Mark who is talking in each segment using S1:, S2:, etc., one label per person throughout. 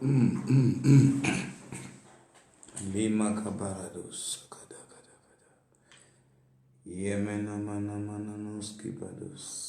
S1: Lima kabarados. Yemena mana mana nos kibados.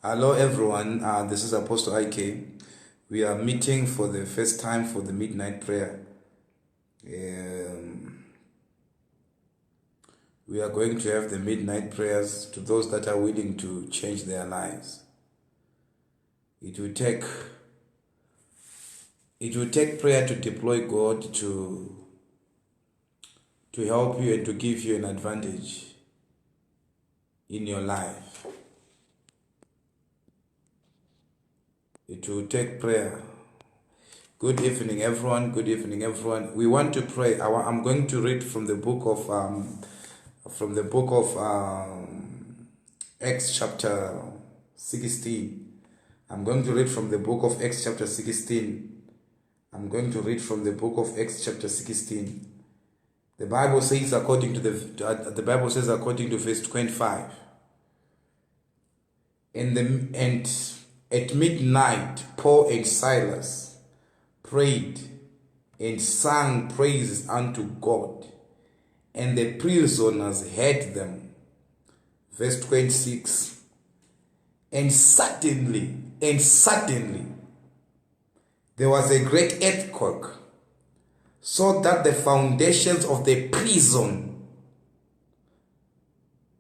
S1: Hello everyone, this is Apostle IK. We are meeting for the first time for the midnight prayer. We are going to have the midnight prayers to those that are willing to change their lives. It will take prayer to deploy God to help you and to give you an advantage in your life. It will take prayer. Good evening, everyone. Good evening, everyone. We want to pray. I'm going to read from the book of Acts chapter 16. I'm going to read from the book of Acts chapter 16. I'm going to read from the book of Acts chapter 16. The Bible says according to verse 25. And at midnight, Paul and Silas prayed and sang praises unto God, and the prisoners heard them. Verse 26. And suddenly, there was a great earthquake, so that the foundations of the prison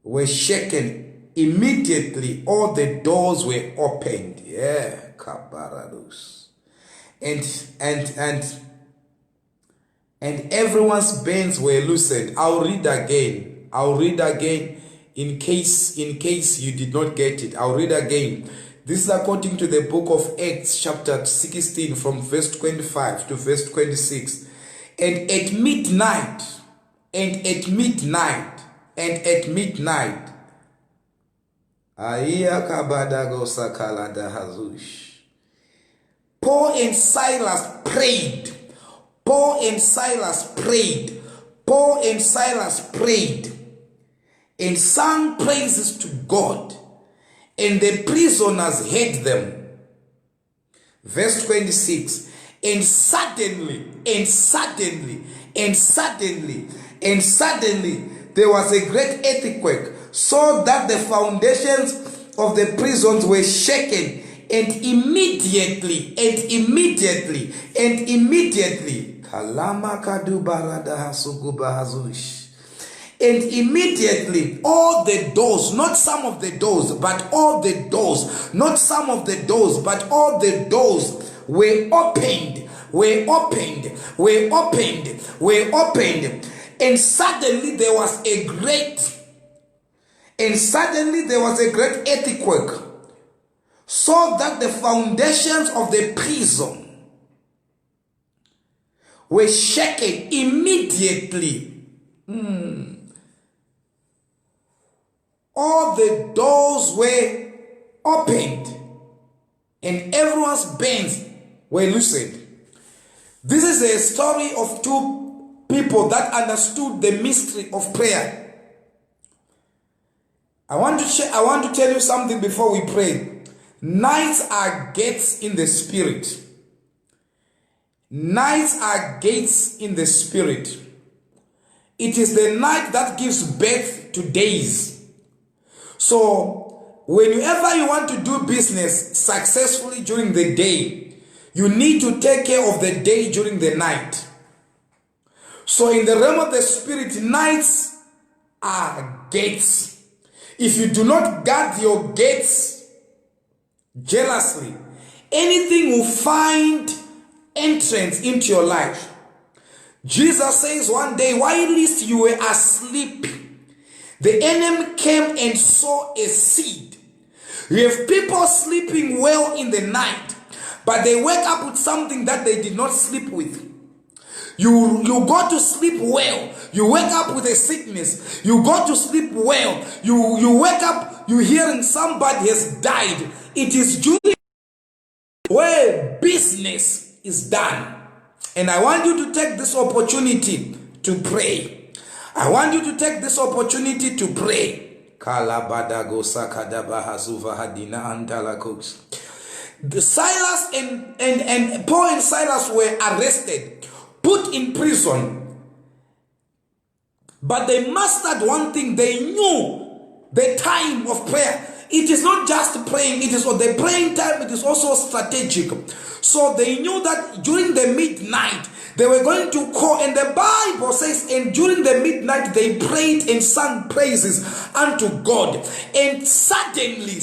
S1: were shaken. Immediately all the doors were opened. Yeah, kabarados. And everyone's bands were loosened. I'll read again in case you did not get it. I'll read again. This is according to the book of Acts chapter 16 from verse 25 to verse 26. And at midnight, Paul and Silas prayed and sang praises to God, and the prisoners heard them. Verse 26. And suddenly there was a great earthquake, so that the foundations of the prisons were shaken, and immediately all the doors, not some of the doors, but all the doors, not some of the doors, but all the doors were opened. And suddenly there was a great earthquake, so that the foundations of the prison were shaken immediately. All the doors were opened and everyone's bands were loosened. This is a story of two people that understood the mystery of prayer. I want to tell you something before we pray. Nights are gates in the spirit. Nights are gates in the spirit. It is the night that gives birth to days. So, whenever you want to do business successfully during the day, you need to take care of the day during the night. So, in the realm of the spirit, nights are gates. If you do not guard your gates jealously, anything will find entrance into your life. Jesus says one day, while you were asleep, the enemy came and sowed a seed. You have people sleeping well in the night, but they wake up with something that they did not sleep with. You go to sleep well. You wake up with a sickness. You go to sleep well. You wake up, you hearing somebody has died. It is during where business is done. And I want you to take this opportunity to pray. I want you to take this opportunity to pray. The Silas and Paul and Silas were arrested, put in prison. But they mastered one thing. They knew the time of prayer. It is not just praying, it is the praying time, it is also strategic. So they knew that during the midnight, they were going to call, and the Bible says, and during the midnight they prayed and sang praises unto God. And suddenly,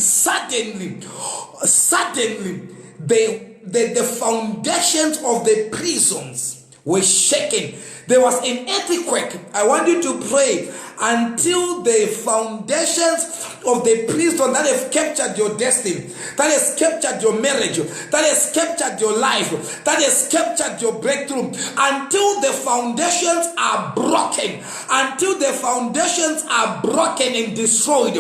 S1: the foundations of the prisons were shaken. There was an earthquake. I want you to pray until the foundations of the prison that have captured your destiny, that has captured your marriage, that has captured your life, that has captured your breakthrough, until the foundations are broken, and destroyed.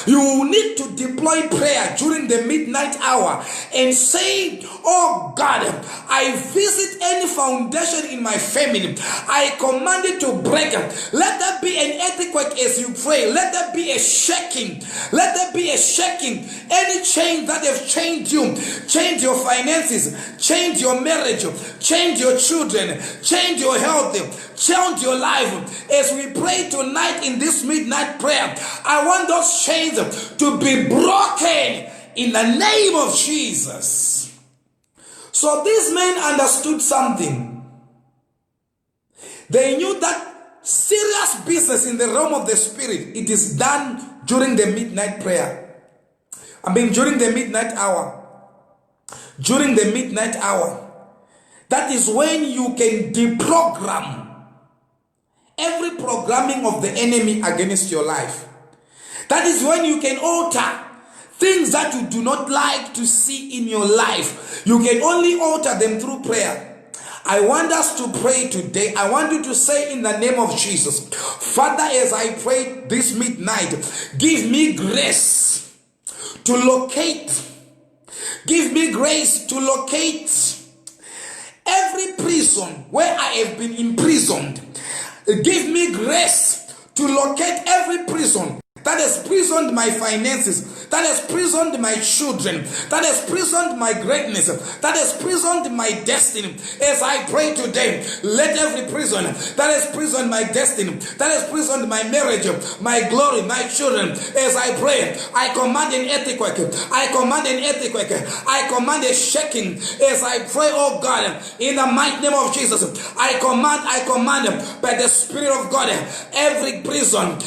S1: You need to deploy prayer during the midnight hour and say, oh God, I visit any foundation in my family. I command it to break. Let there be an earthquake as you pray. Let there be a shaking. Let there be a shaking. Any chains that have chained you, change your finances, change your marriage, change your children, change your health, change your life. As we pray tonight in this midnight prayer, I want those chains to be broken in the name of Jesus. So these men understood something. They knew that serious business in the realm of the spirit, it is done during the midnight prayer. During the midnight hour. During the midnight hour. That is when you can deprogram every programming of the enemy against your life. That is when you can alter things that you do not like to see in your life. You can only alter them through prayer. I want us to pray today. I want you to say in the name of Jesus, Father, as I pray this midnight, give me grace to locate. Give me grace to locate every prison where I have been imprisoned. Give me grace to locate every prison that has prisoned my finances, that has prisoned my children, that has prisoned my greatness, that has prisoned my destiny. As I pray today, let every prison that has prisoned my destiny, that has prisoned my marriage, my glory, my children, as I pray, I command an earthquake, I command an earthquake, I command a shaking. As I pray, oh God, in the mighty name of Jesus, I command by the Spirit of God, every prison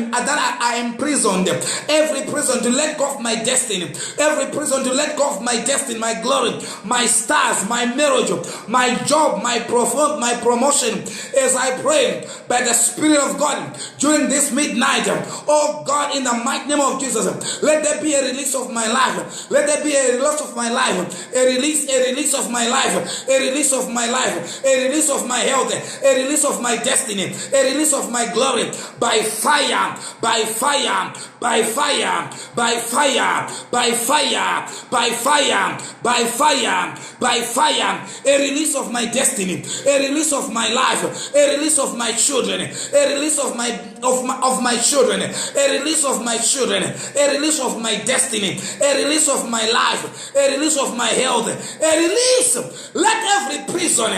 S1: that I am imprisoned, every prison to let go of my destiny, every prison to let go of my destiny, my glory, my stars, my marriage, my job, my promotion. As I pray by the Spirit of God during this midnight, oh God, in the mighty name of Jesus, let there be a release of my life. Let there be a release of my life, a release of my life, a release of my life, a release of my health, a release of my destiny, a release of my glory by fire, by fire, by fire, by fire, by fire, by fire, by fire, by fire, a release of my destiny, a release of my life, a release of my children, a release of my children, a release of my children, a release of my destiny, a release of my life, a release of my health, a release. Let every prison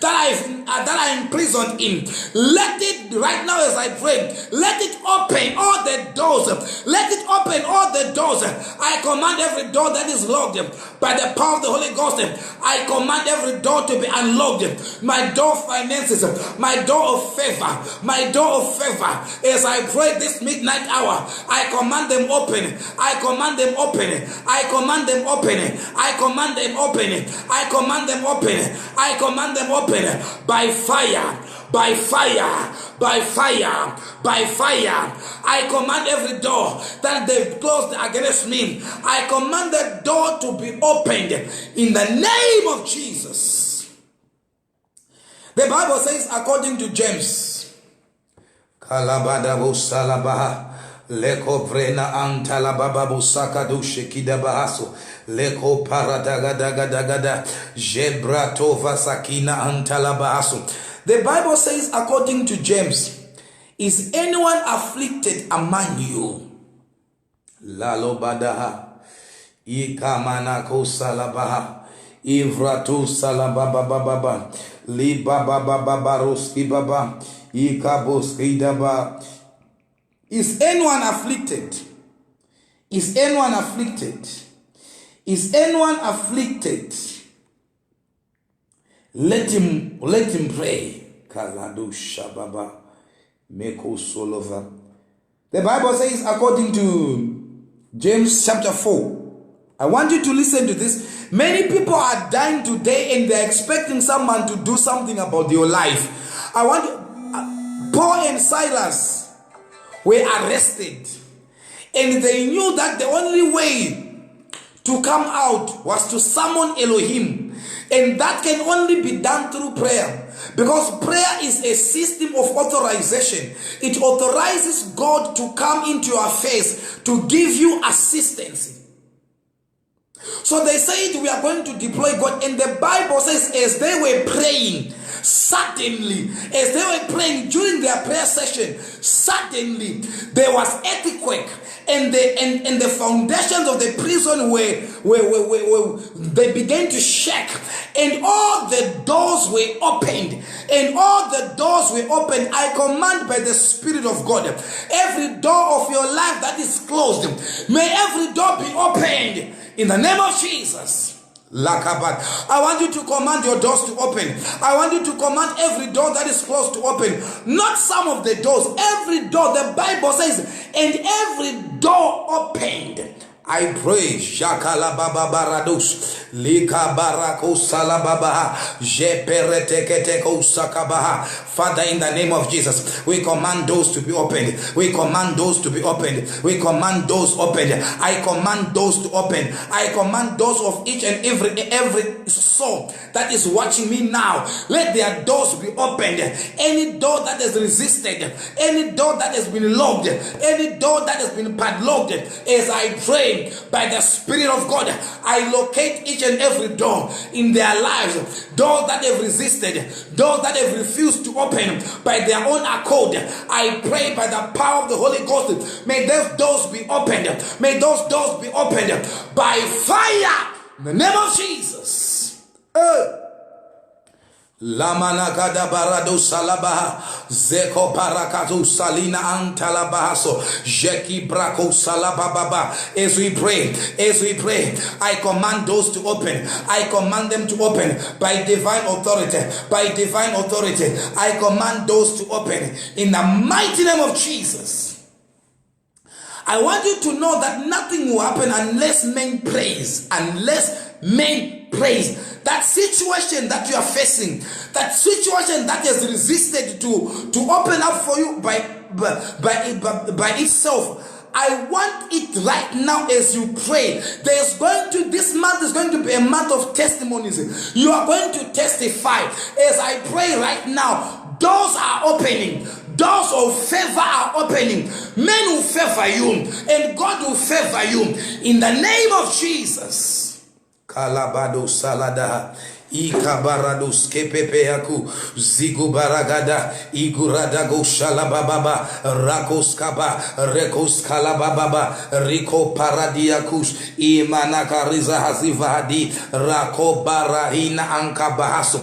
S1: that I am imprisoned in, let it right now as I pray, let it open all the doors. Let it open all the doors. I command every door that is locked by the power of the Holy Ghost. I command every door to be unlocked. My door of finances, my door of favor, my door of favor. As I pray this midnight hour, I command them open. I command them open. I command them open. I command them open. I command them open. I command them open by fire. By fire, by fire, by fire. I command every door that they've closed against me, I command the door to be opened in the name of Jesus. The Bible says, according to James, Kalabadabu Salabaha, Leko Vrena Antalababu Sakadu Shekida Bahaso, Leko Paradagadagadagada, Jebratova Sakina Antalabahaso. The Bible says, according to James, is anyone afflicted among you? Lalo Badaha, Ikamanako Salabaha, Ivratu Salababa Baba, Libaba Babaroski Baba, Ikaboski Daba. Is anyone afflicted? Is anyone afflicted? Is anyone afflicted? Let him pray. Kaladu Shababa Meko Solova. The Bible says, according to James chapter 4. I want you to listen to this. Many people are dying today and they're expecting someone to do something about your life. I want Paul and Silas were arrested, and they knew that the only way to come out was to summon Elohim, and that can only be done through prayer, because prayer is a system of authorization. It authorizes God to come into your affairs to give you assistance. So they said, we are going to deploy God, and the Bible says, as they were praying, suddenly, as they were praying during their prayer session, suddenly there was earthquake, and the foundations of the prison they began to shake, and all the doors were opened. And all the doors were opened. I command by the Spirit of God, every door of your life that is closed, may every door be opened in the name of Jesus. Lakabat. I want you to command your doors to open. I want you to command every door that is closed to open. Not some of the doors, every door. The Bible says, and every door opened. I pray, Shakala Baba Barados, Lika Barako Salababaha, Jepereteketeko Sakabaha. Father, in the name of Jesus, we command doors to be opened. We command doors to be opened. We command doors opened. I command doors to open. I command doors of each and every soul that is watching me now. Let their doors be opened. Any door that is resisted, any door that has been locked, any door that has been padlocked, as I pray, by the Spirit of God, I locate each and every door in their lives. Doors that have resisted, doors that have refused to open by their own accord. I pray by the power of the Holy Ghost, may those doors be opened. May those doors be opened by fire in the name of Jesus. Lamana kada barado salabaha zeko parakatu salina antalabahaso jeki brako salababa. As we pray, I command doors to open. I command them to open by divine authority. By divine authority, I command doors to open in the mighty name of Jesus. I want you to know that nothing will happen unless men praise. Unless men praise. That situation that you are facing, that situation that has resisted to open up for you by itself, I want it right now as you pray. This month is going to be a month of testimonies. You are going to testify. As I pray right now, doors are opening. Doors of favor are opening. Men will favor you, and God will favor you in the name of Jesus. Kalabado salada ikabarados kepepeaku zigubaragada iguradago shalababa rakoskaba rekoskalababa riko paradiakus imanakariza hazivadi rakobarahina ankabahaso.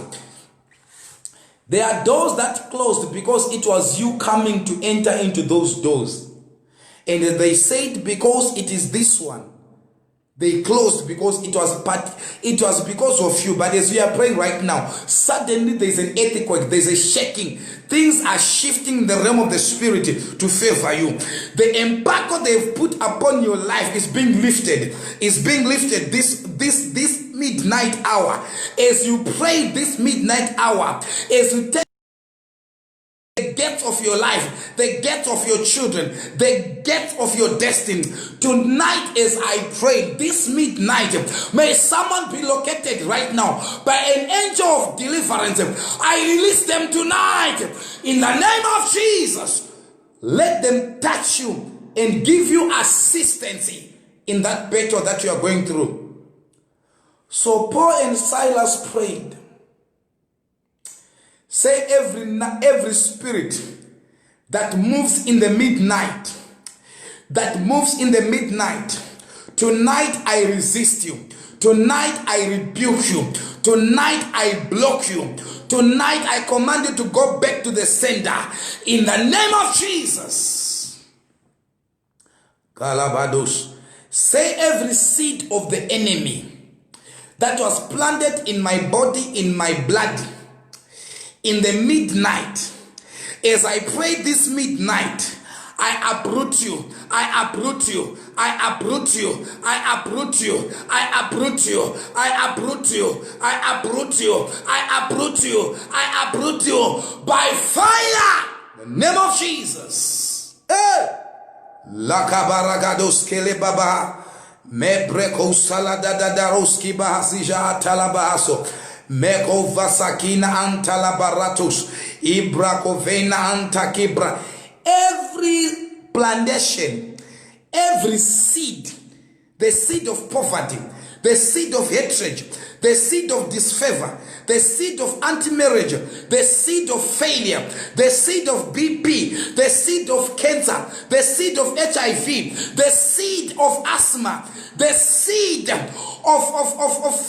S1: There are doors that closed because it was you coming to enter into those doors, and they said because it is this one. They closed because it was because of you. But as we are praying right now, suddenly there's an earthquake, there's a shaking. Things are shifting in the realm of the spirit to favor you. The embargo they've put upon your life is being lifted. It's being lifted this midnight hour. As you pray this midnight hour, as you take the gates of your life, the gates of your children, the gates of your destiny. Tonight as I pray, this midnight, may someone be located right now by an angel of deliverance. I release them tonight in the name of Jesus. Let them touch you and give you assistance in that battle that you are going through. So Paul and Silas prayed. Say every spirit that moves in the midnight, tonight I resist you. Tonight I rebuke you. Tonight I block you. Tonight I command you to go back to the sender in the name of Jesus. Kalabados. Say every seed of the enemy that was planted in my body, in my blood, in the midnight, as I pray this midnight, I uproot you, I uproot you, I uproot you, I uproot you, I uproot you, I uproot you, I uproot you, I uproot you, I uproot you by fire in the name of Jesus. Hey! Lakabaragados kelebaba mebreko saladadaroski bahasija talabaso meko vasakina antalabaratus ibrakovena antakibra. Every plantation, every seed, the seed of poverty, the seed of hatred, the seed of disfavor, the seed of anti-marriage, the seed of failure, the seed of BP, the seed of cancer, the seed of HIV, the seed of asthma, the seed of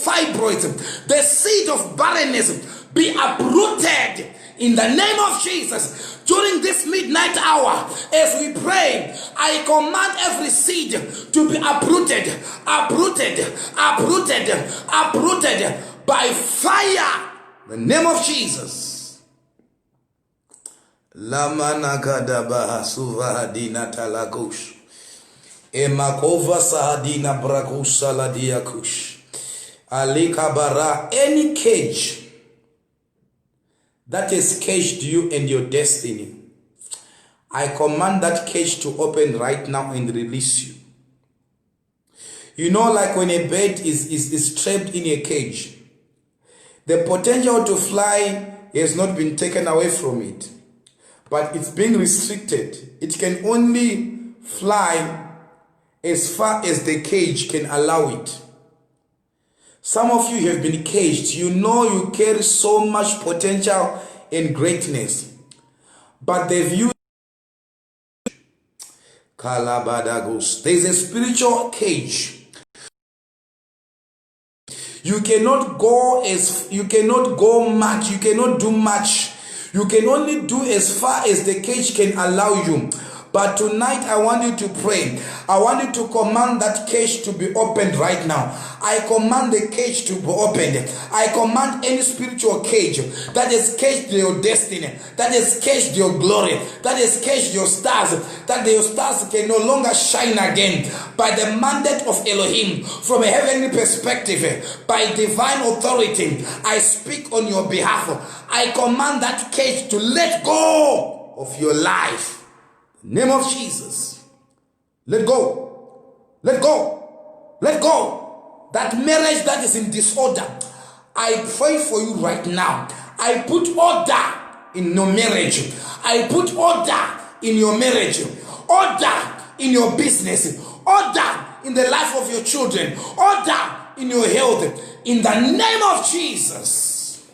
S1: fibroids, the seed of barrenness be uprooted in the name of Jesus. During this midnight hour, as we pray, I command every seed to be uprooted, uprooted, uprooted, uprooted by fire. In the name of Jesus. Lamanakadabaha suvahadina talakush. Emakova sahadina brakusa ladiakush. Alikabara. Any cage that has caged you and your destiny, I command that cage to open right now and release you. You know, like when a bird is trapped in a cage, the potential to fly has not been taken away from it, but it's being restricted. It can only fly as far as the cage can allow it. Some of you have been caged. You know you carry so much potential and greatness, but they've used Kalabadagos. There's a spiritual cage. You cannot go much. You cannot do much. You can only do as far as the cage can allow you. But tonight I want you to pray. I want you to command that cage to be opened right now. I command the cage to be opened. I command any spiritual cage that has caged your destiny, that has caged your glory, that has caged your stars, that your stars can no longer shine again. By the mandate of Elohim, from a heavenly perspective, by divine authority, I speak on your behalf. I command that cage to let go of your life. Name of Jesus. Let go. Let go. Let go. That marriage that is in disorder, I pray for you right now. I put order in your marriage. I put order in your marriage. Order in your business. Order in the life of your children. Order in your health. In the name of Jesus.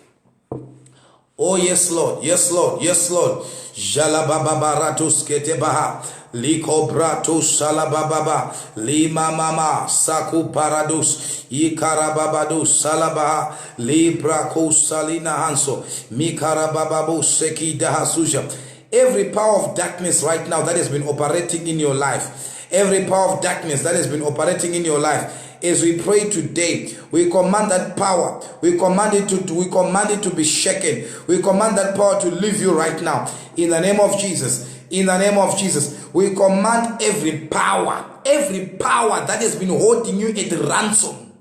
S1: Oh yes, Lord. Yes, Lord. Yes, Lord. Jalababaratus ketebaha likobratus salabababa lima mama saku paradus ikarababadus salabaha librakus salina hanso mikarabababus sekidahasuja. Every power of darkness right now that has been operating in your life, every power of darkness that has been operating in your life, as we pray today, we command that power. We command it to be shaken. We command that power to leave you right now. In the name of Jesus. In the name of Jesus. We command every power that has been holding you at ransom.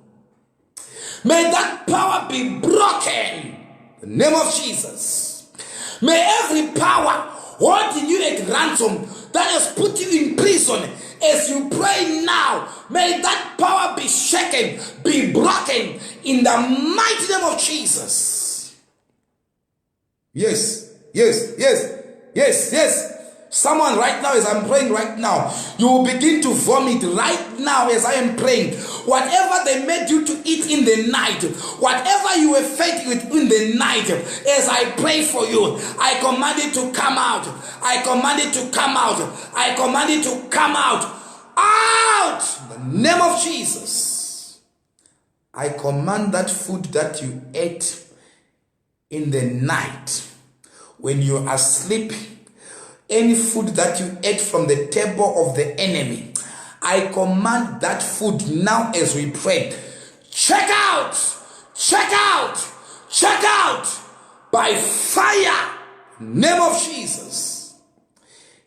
S1: May that power be broken. In the name of Jesus. May every power holding you at ransom, that has put you in prison, as you pray now, may that power be shaken, be broken in the mighty name of Jesus. Yes, yes, yes, yes, yes. Someone right now, as I'm praying right now, you will begin to vomit right now as I am praying. Whatever they made you to eat in the night, whatever you were fed with in the night, as I pray for you, I command it to come out. I command it to come out. I command it to come out. Out! In the name of Jesus. I command that food that you ate in the night, when you are asleep, any food that you ate from the table of the enemy, I command that food now as we pray. Check out! Check out! Check out! By fire! Name of Jesus.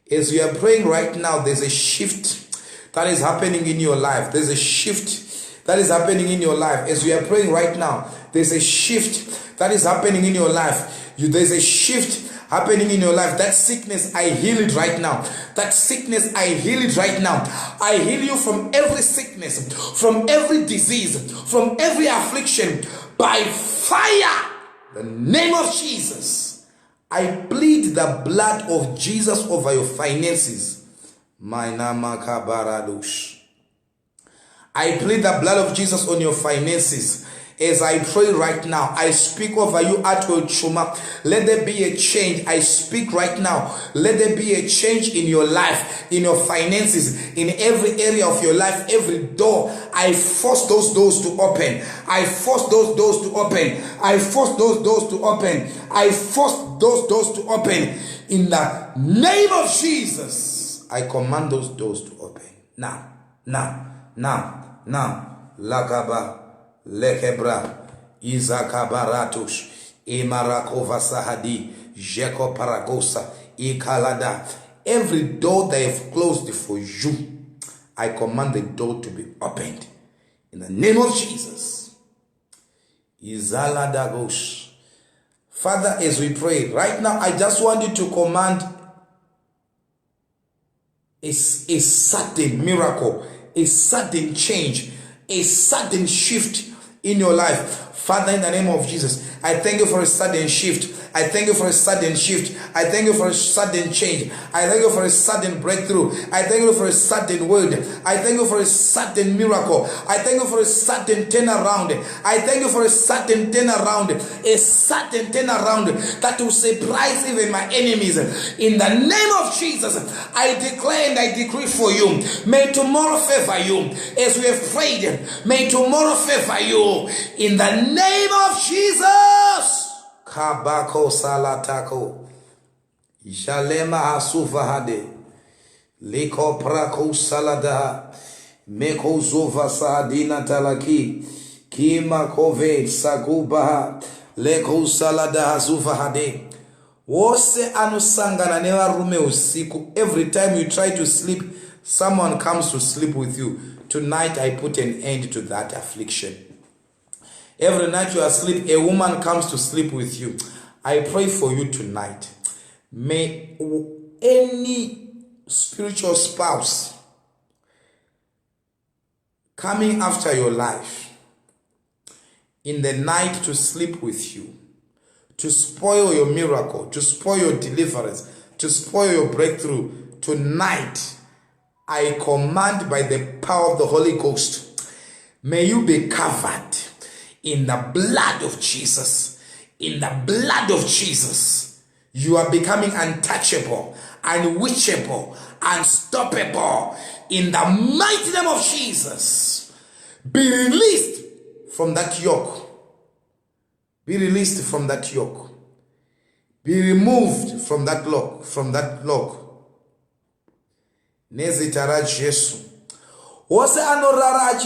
S1: As we are praying right now, there's a shift that is happening in your life. There's a shift that is happening in your life. As we are praying right now, there's a shift that is happening in your life. There's a shift happening in your life. That sickness, I heal it right now. That sickness, I heal it right now. I heal you from every sickness, from every disease, from every affliction, by fire. The name of Jesus. I plead the blood of Jesus over your finances. My namaka baradush. I plead the blood of Jesus on your finances. As I pray right now, I speak over you, Atwell Chuma. Let there be a change. I speak right now. Let there be a change in your life, in your finances, in every area of your life, every door. I force those doors to open. I force those doors to open. I force those doors to open. I force those doors to open. In the name of Jesus, I command those doors to open. Now. Lagaba. Lekebra, Izakabaratush, Imarakova Sahadi, Jeko Paragosa, Ikalada. Every door they have closed for you, I command the door to be opened. In the name of Jesus. Izaladagos. Father, as we pray, right now, I just want you to command a sudden miracle, a sudden change, a sudden shift in your life. Father, in the name of Jesus, I thank you for a sudden shift. I thank you for a sudden shift. I thank you for a sudden change. I thank you for a sudden breakthrough. I thank you for a sudden word. I thank you for a sudden miracle. I thank you for a sudden turnaround. I thank you for a sudden turnaround. A sudden turnaround that will surprise even my enemies. In the name of Jesus, I declare and I decree for you. May tomorrow favor you. As we have prayed, may tomorrow favor you. In the name of Jesus. Kabako salatako. Jalema asuvahade. Liko prako salada. Meko zova saadina talaki. Kima kove sagubaha. Leko salada asuvahade. Wose anusangana newa rume usiku. Every time you try to sleep, someone comes to sleep with you. Tonight I put an end to that affliction. Every night you are asleep, a woman comes to sleep with you. I pray for you tonight. May any spiritual spouse coming after your life in the night to sleep with you, to spoil your miracle, to spoil your deliverance, to spoil your breakthrough, tonight I command by the power of the Holy Ghost, may you be covered in the blood of Jesus. In the blood of Jesus. You are becoming untouchable, unwitchable, unstoppable. In the mighty name of Jesus. Be released from that yoke. Be released from that yoke. Be removed from that lock. From that lock. Nezitara Jesu. I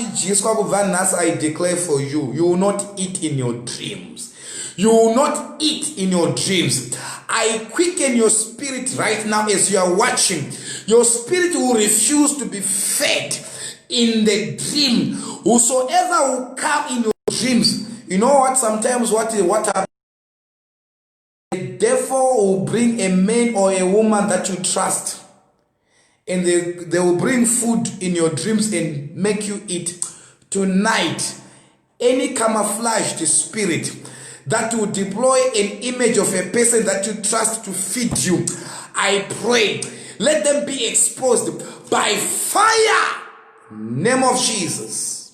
S1: declare for you, you will not eat in your dreams. You will not eat in your dreams. I quicken your spirit right now as you are watching. Your spirit will refuse to be fed in the dream. Whosoever will come in your dreams, you know what? Sometimes what happens? The devil will bring a man or a woman that you trust, and they will bring food in your dreams and make you eat. Tonight, any camouflaged spirit that will deploy an image of a person that you trust to feed you, I pray, let them be exposed by fire. Name of Jesus.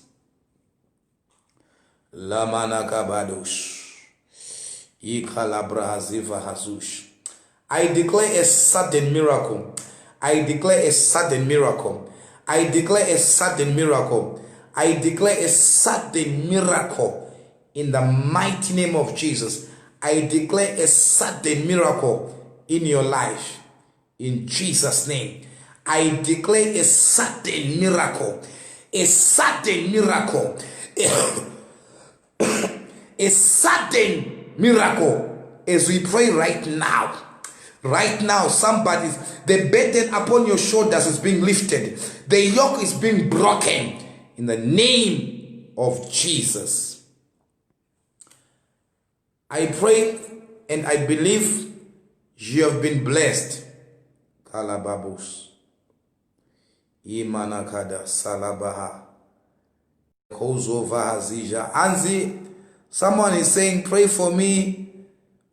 S1: Lamana kabadosh. Ikalabra haziva hazush. I declare a sudden miracle. I declare a sudden miracle. I declare a sudden miracle. I declare a sudden miracle in the mighty name of Jesus. I declare a sudden miracle in your life in Jesus' name. I declare a sudden miracle. A sudden miracle. A sudden miracle as we pray right now. Right now, somebody's, the burden upon your shoulders is being lifted. The yoke is being broken in the name of Jesus. I pray and I believe you have been blessed. Kalababus. Imanakada salabaha. Kozova hazija. Anzi, someone is saying, pray for me.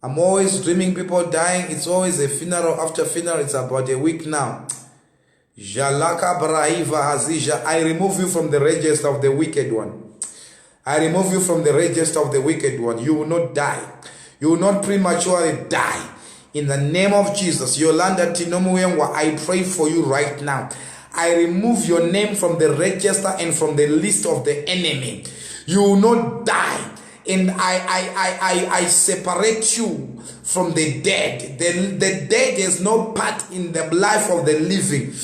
S1: I'm always dreaming people dying. It's always a funeral. After funeral, it's about a week now. Jalaka Braiva Hazija. I remove you from the register of the wicked one. I remove you from the register of the wicked one. You will not die. You will not prematurely die. In the name of Jesus, Yolanda Tinomuyengwa, I pray for you right now. I remove your name from the register and from the list of the enemy. You will not die. And I separate you from the dead. The dead is no part in the life of the living.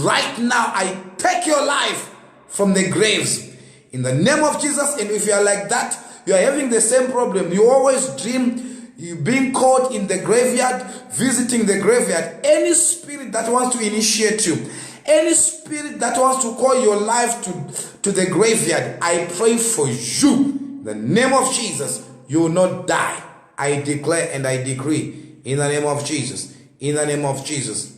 S1: Right now, I take your life from the graves. In the name of Jesus. And if you are like that, you are having the same problem. You always dream you being caught in the graveyard, visiting the graveyard. Any spirit that wants to initiate you, any spirit that wants to call your life to the graveyard, I pray for you. In the name of Jesus, you will not die. I declare and I decree in the name of Jesus. In the name of Jesus.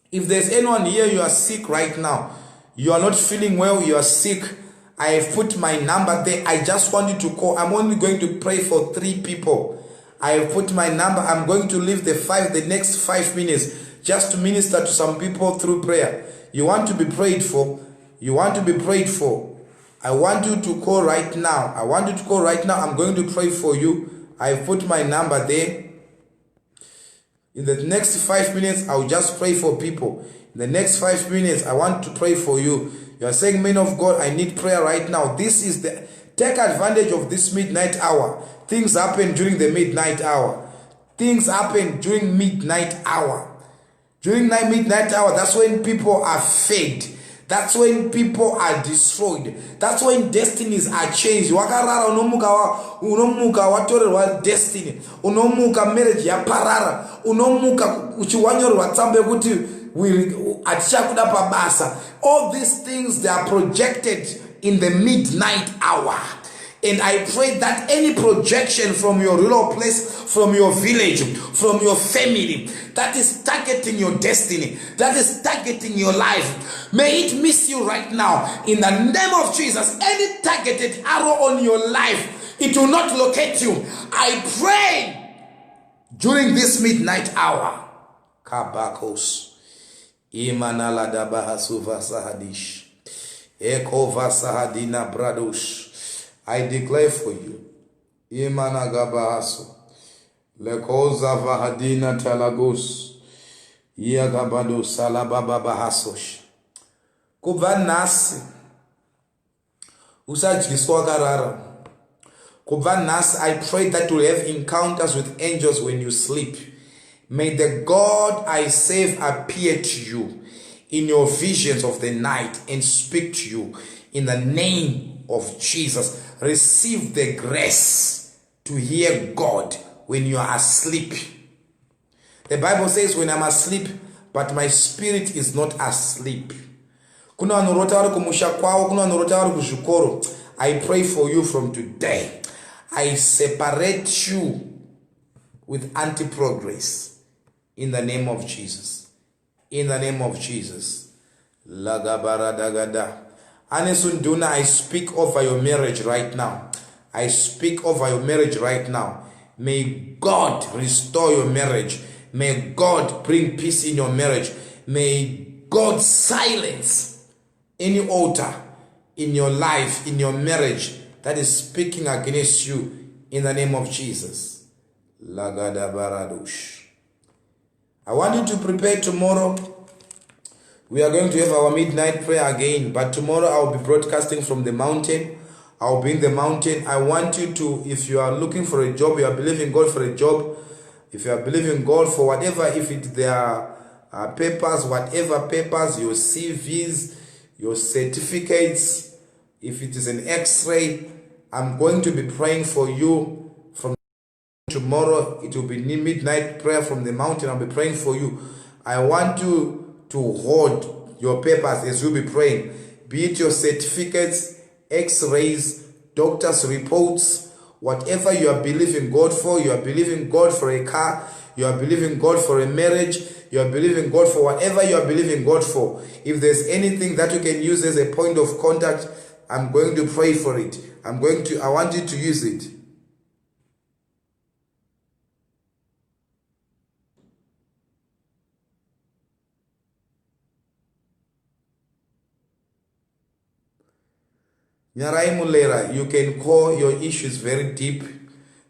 S1: If there's anyone here, you are sick right now, you are not feeling well, you are sick, I have put my number there. I just want you to call. I'm only going to pray for 3 people. I have put my number. I'm going to leave the next 5 minutes just to minister to some people through prayer. You want to be prayed for? You want to be prayed for? I want you to call right now. I want you to call right now. I'm going to pray for you. I've put my number there. In the next 5 minutes, I'll just pray for people. In the next 5 minutes, I want to pray for you. You are saying, man of God, I need prayer right now. Take advantage of this midnight hour. Things happen during the midnight hour. Things happen during midnight hour. During midnight hour, that's when people are fed. That's when people are destroyed. That's when destinies are changed. Wakarara unomuka watorerwa destiny. Unomuka marriage ya parara. Unomuka uchiwanyorwa tsambe kuti atichakuda pabasa. All these things, they are projected in the midnight hour. And I pray that any projection from your rural place, from your village, from your family, that is targeting your destiny, that is targeting your life, may it miss you right now. In the name of Jesus, any targeted arrow on your life, it will not locate you. I pray during this midnight hour. Kabakos. Imanala dabahasuva sahadish. Ekova sahadina bradosh. I declare for you, Imanagabahaso, Lekoza Vahadina Talagos, Iagabado Salababahasosh, Kuvanasi, Usajiswagarara, Kuvanas, I pray that you have encounters with angels when you sleep. May the God I save appear to you in your visions of the night and speak to you in the name of Jesus. Receive the grace to hear God when you are asleep. The Bible says, when I'm asleep, but my spirit is not asleep. I pray for you from today. I separate you with anti-progress. In the name of Jesus. In the name of Jesus. Lagabaradagada. Anesunduna, I speak over your marriage right now. I speak over your marriage right now. May God restore your marriage. May God bring peace in your marriage. May God silence any altar in your life, in your marriage, that is speaking against you in the name of Jesus. Lagada baradush. I want you to prepare tomorrow. We are going to have our midnight prayer again, but tomorrow I'll be broadcasting from the mountain. I'll be in the mountain. I want you to, if you are looking for a job, you are believing God for a job, if you are believing God for whatever, if there are papers, whatever papers, your CVs, your certificates, if it is an x-ray, I'm going to be praying for you from tomorrow. It will be midnight prayer from the mountain. I'll be praying for you. I want you to hold your papers as you'll be praying, be it your certificates, x-rays, doctor's reports, whatever you are believing God for. You are believing God for a car, you are believing God for a marriage, you are believing God for whatever you are believing God for. If there's anything that you can use as a point of contact, I'm going to pray for it. I want you to use it. Nyarai Mulera, you can call your issues very deep,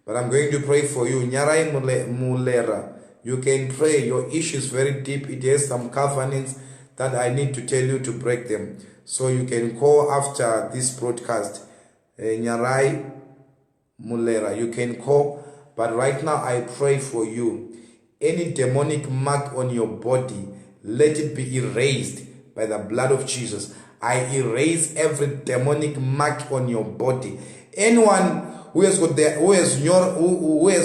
S1: but I'm going to pray for you. Nyarai Mulera, you can pray your issues very deep. It has some covenants that I need to tell you to break them. So you can call after this broadcast. Nyarai Mulera, you can call, but right now I pray for you. Any demonic mark on your body, let it be erased by the blood of Jesus. I erase every demonic mark on your body. Anyone who has got there, who has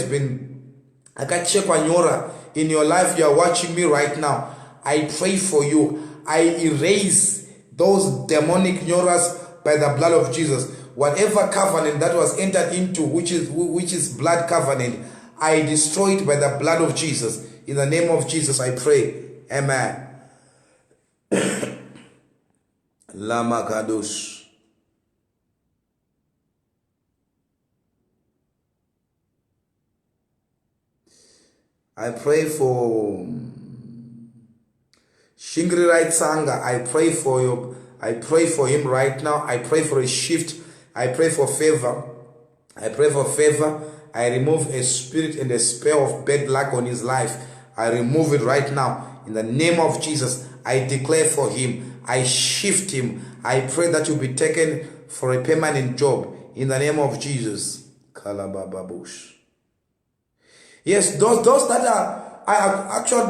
S1: been akachekwa nyora in your life, you are watching me right now, I pray for you. I erase those demonic nyoras by the blood of Jesus. Whatever covenant that was entered into, which is blood covenant, I destroy it by the blood of Jesus. In the name of Jesus, I pray. Amen. Lama Kadosh. I pray for Shingri Right Sanga. I pray for you. I pray for him right now. I pray for a shift. I pray for favor. I pray for favor. I remove a spirit and a spell of bad luck on his life. I remove it right now. In the name of Jesus, I declare for him. I shift him. I pray that you be taken for a permanent job. In the name of Jesus. Kalabababush. Yes, those that are,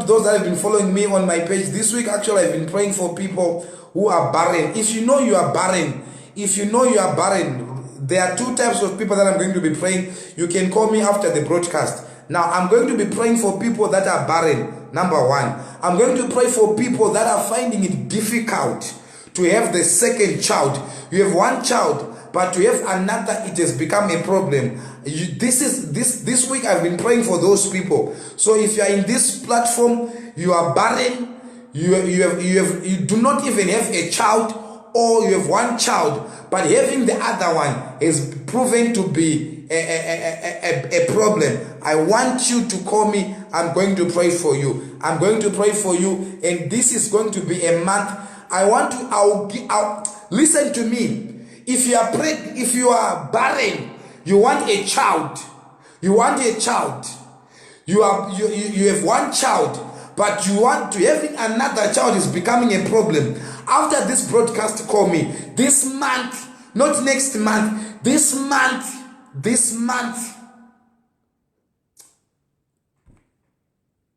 S1: those that have been following me on my page this week, actually I've been praying for people who are barren. If you know you are barren, there are two types of people that I'm going to be praying. You can call me after the broadcast. Now, I'm going to be praying for people that are barren. Number one, I'm going to pray for people that are finding it difficult to have the second child. You have one child, but to have another, it has become a problem. This week I've been praying for those people. So if you are in this platform, you are barren, you do not even have a child, or you have one child, but having the other one is proven to be a problem. I want you to call me. I'm going to pray for you. I'm going to pray for you, and this is going to be a month. Listen to me. If you are barren, you want a child. You have one child, but you want to having another child is becoming a problem. After this broadcast, call me. This month, not next month, this month,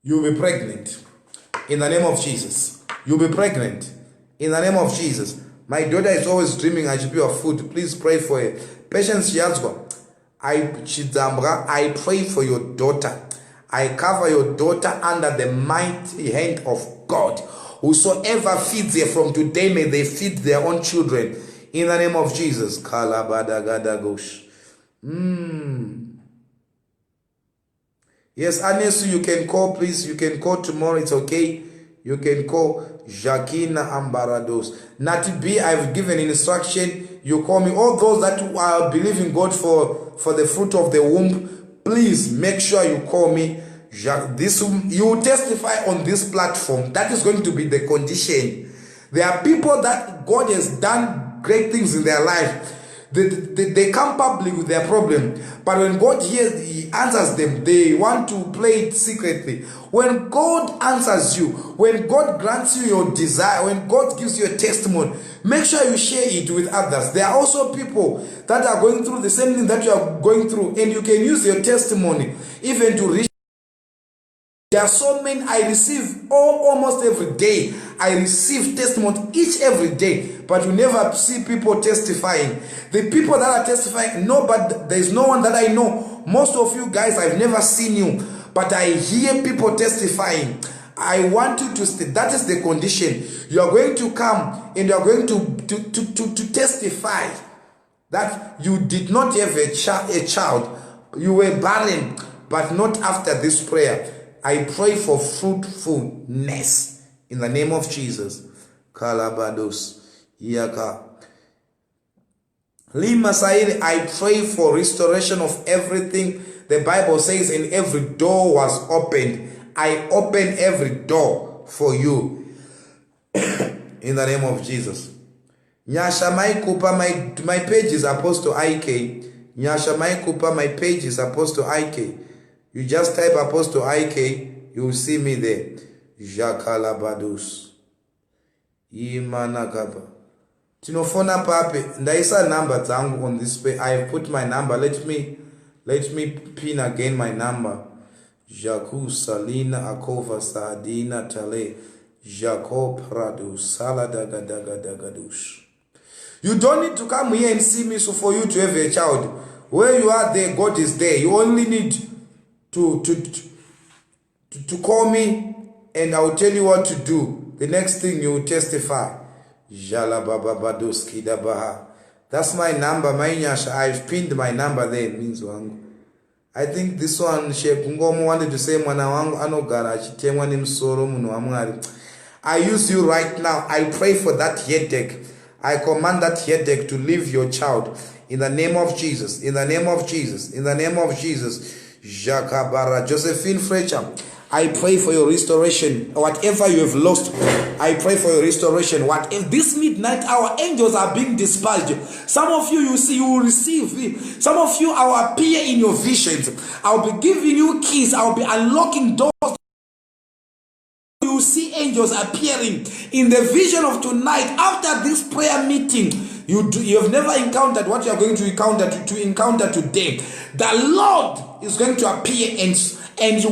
S1: you'll be pregnant. In the name of Jesus. You'll be pregnant. In the name of Jesus. My daughter is always dreaming I should be of food. Please pray for her. Patience Yazgo. I pray for your daughter. I cover your daughter under the mighty hand of God. Whosoever feeds her from today, may they feed their own children. In the name of Jesus. Yes, Anesu, you can call, please. You can call tomorrow. It's okay. You can call Jacquina Ambarados. Nati B, I've given instruction. You call me. All those that are believing God for the fruit of the womb, please make sure you call me. You will testify on this platform. That is going to be the condition. There are people that God has done great things in their life. They come public with their problem, but when God hears, He answers them. They want to play it secretly. When God answers you, when God grants you your desire, when God gives you a testimony, make sure you share it with others. There are also people that are going through the same thing that you are going through, and you can use your testimony even to reach. There are so many I receive almost every day. I receive testimony each every day, but you never see people testifying. The people that are testifying, no, but there is no one that I know. Most of you guys, I've never seen you, but I hear people testifying. I want you to stay. That is the condition. You are going to come and you are going to testify that you did not have a child. You were barren, but not after this prayer. I pray for fruitfulness in the name of Jesus. Kalabados Yaka Lima Sairi, I pray for restoration of everything. The Bible says, and every door was opened. I open every door for you in the name of Jesus. Nyasha Mai Kupa, my page is Apostle IK. Nyasha Mai Kupa, my page is Apostle IK. You just type Apostle IK, you will see me there. Jakalabadus. Imanakaba. Tinofona pape. Ndaisa number zangu on this page. I have put my number. Let me pin again my number. Jaku Salina Akova Sadina Tale. Jacob Pradu Saladagadagadagadush. You don't need to come here and see me so for you to have a child. Where you are there, God is there. You only need to call me and I will tell you what to do. The next thing you will testify. That's my number. I've pinned my number there. It means wangu. I think this one Shekungomo wanted to say mwana wangu anogara chitemwa ni msoro muno wa Mwari. I use you right now. I pray for that headache. I command that headache to leave your child in the name of Jesus. In the name of Jesus. In the name of Jesus. Jacabara Josephine Fletcher, I pray for your restoration. Whatever you have lost, I pray for your restoration. What if this midnight hour angels are being dispatched? Some of you, you see, you will receive. Some of you, I will appear in your visions. I'll be giving you keys. I'll be unlocking doors. You will see angels appearing in the vision of tonight. After this prayer meeting, you have never encountered what you are going to encounter today. The Lord is going to appear and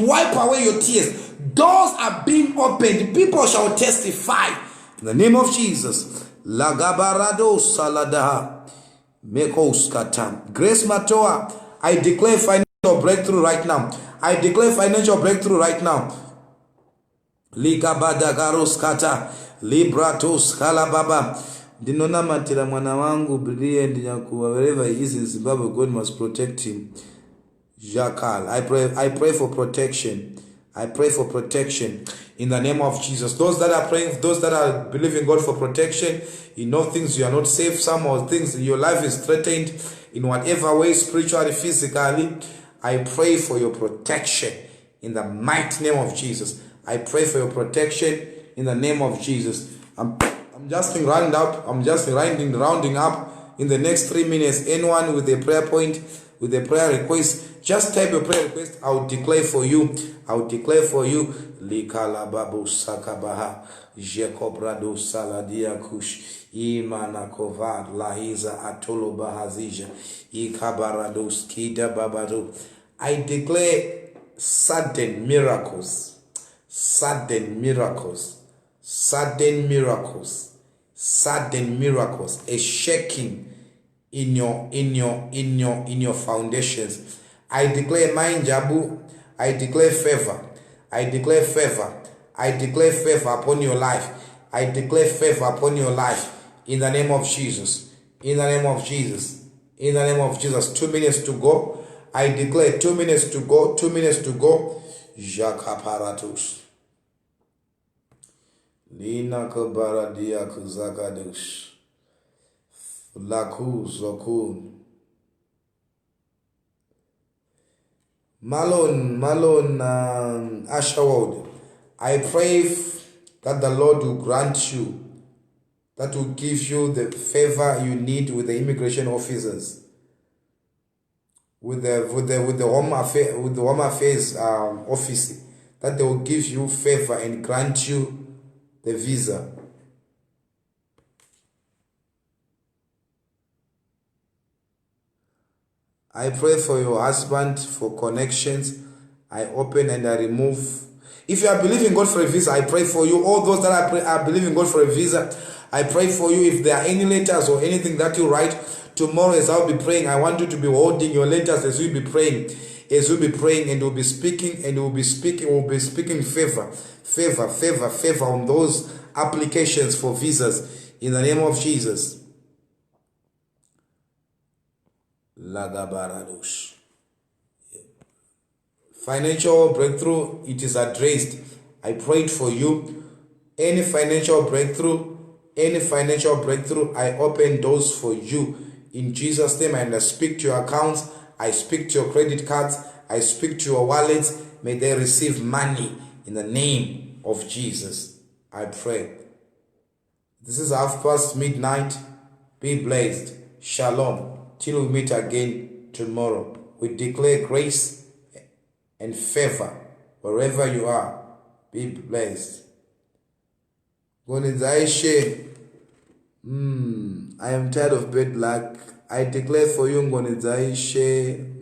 S1: wipe away your tears. Doors are being opened. People shall testify. In the name of Jesus. Lagabarado saladaha. Mekoskatan. Grace Matoa, I declare financial breakthrough right now. I declare financial breakthrough right now. Ligabadagaroskata. Libratos kalababa. Dinona matira mwana wangu brilliant nyakuwa wherever he is in Zimbabwe, God must protect him. Jakal, I pray for protection. I pray for protection in the name of Jesus. Those that are praying, those that are believing God for protection, you know things you are not safe. Some of things your life is threatened in whatever way, spiritually, physically. I pray for your protection in the mighty name of Jesus. I pray for your protection in the name of Jesus. I'm just rounding up. I'm just rounding up in the next 3 minutes. Anyone with a prayer point, with a prayer request, just type your prayer request. I will declare for you. I will declare for you. Likala babu sakabaha. Jekobrado saladia kush. Imana kovad lahiza atolo bahazija. Ikabarados kida babado. I declare sudden miracles. Sudden miracles. Sudden miracles. Sudden miracles. A shaking in your foundations. I declare mind jabu. I declare favor. I declare favor. I declare favor upon your life. I declare favor upon your life in the name of Jesus. In the name of Jesus. In the name of Jesus. 2 minutes to go. I declare 2 minutes to go, 2 minutes to go. Jakaparatus. Lina kabaradia kuzakadush. Laku zokun. Malone Asherwood. I pray that the Lord will grant you, that will give you the favor you need with the immigration officers, with the Home Affairs office, that they will give you favor and grant you the visa. I pray for your husband, for connections. I open and I remove. If you are believing God for a visa, I pray for you. All those that are believing God for a visa, I pray for you. If there are any letters or anything that you write, tomorrow as I'll be praying, I want you to be holding your letters as we'll be praying. As we'll be praying, and we'll be speaking, and we'll be speaking favor on those applications for visas in the name of Jesus. Lagabaradosh. Financial breakthrough, it is addressed. I prayed for you. Any financial breakthrough, I open doors for you in Jesus' name. And I speak to your accounts, I speak to your credit cards, I speak to your wallets. May they receive money in the name of Jesus. I pray. This is midnight. Be blessed. Shalom. Till we meet again tomorrow. We declare grace and favor wherever you are. Be blessed. I am tired of bad luck. I declare for you, Murisi.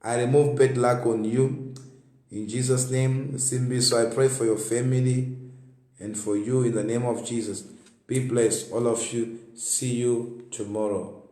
S1: I remove bad luck on you. In Jesus' name, Simbi. So I pray for your family and for you in the name of Jesus. Be blessed, all of you. See you tomorrow.